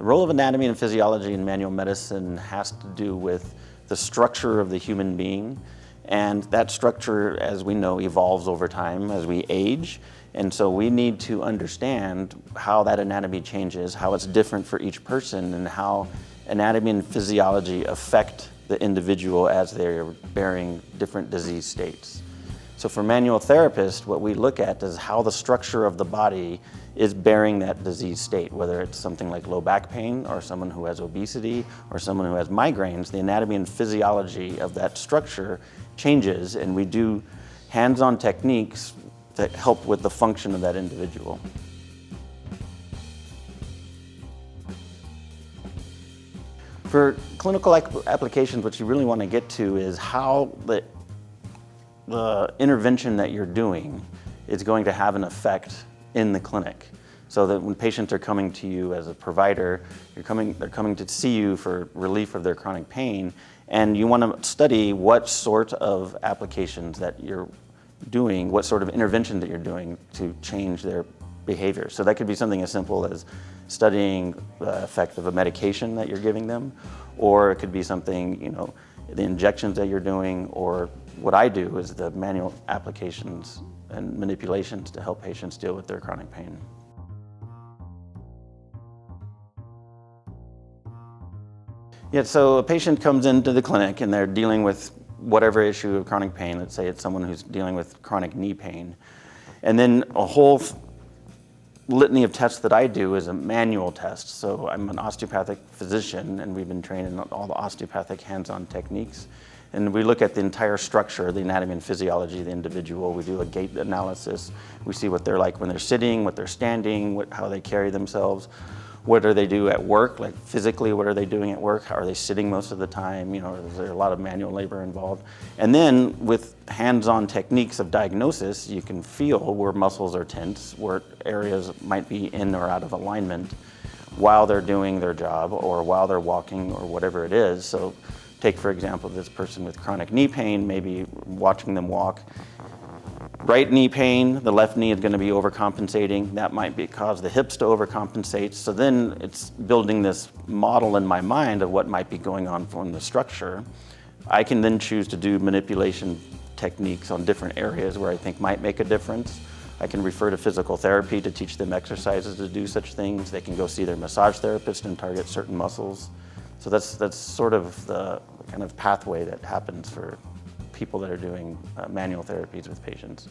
The role of anatomy and physiology in manual medicine has to do with the structure of the human being, and that structure, as we know, evolves over time as we age. And so we need to understand how that anatomy changes, how it's different for each person, and how anatomy and physiology affect the individual as they're bearing different disease states. So for manual therapists, what we look at is how the structure of the body is bearing that disease state, whether it's something like low back pain or someone who has obesity or someone who has migraines. The anatomy and physiology of that structure changes, and we do hands-on techniques that help with the function of that individual. For clinical applications, what you really want to get to is how the intervention that you're doing is going to have an effect in the clinic. So that when patients are coming to you as a provider, they're coming to see you for relief of their chronic pain, and you want to study what sort of applications that you're doing, what sort of intervention that you're doing to change their behavior. So that could be something as simple as studying the effect of a medication that you're giving them, or it could be something, the injections that you're doing, or what I do is the manual applications and manipulations to help patients deal with their chronic pain. Yeah, so a patient comes into the clinic and they're dealing with whatever issue of chronic pain. Let's say it's someone who's dealing with chronic knee pain. And then a whole litany of tests that I do is a manual test. So I'm an osteopathic physician, and we've been trained in all the osteopathic hands-on techniques. And we look at the entire structure, the anatomy and physiology of the individual. We do a gait analysis. We see what they're like when they're sitting, what they're standing, how they carry themselves. What do they do at work? Like physically, what are they doing at work? How are they sitting most of the time? Is there a lot of manual labor involved? And then with hands-on techniques of diagnosis, you can feel where muscles are tense, where areas might be in or out of alignment while they're doing their job or while they're walking or whatever it is. So take, for example, this person with chronic knee pain, maybe watching them walk. Right knee pain, the left knee is going to be overcompensating. That might cause the hips to overcompensate. So then it's building this model in my mind of what might be going on from the structure. I can then choose to do manipulation techniques on different areas where I think might make a difference. I can refer to physical therapy to teach them exercises to do such things. They can go see their massage therapist and target certain muscles. So that's sort of the kind of pathway that happens for people that are doing manual therapies with patients.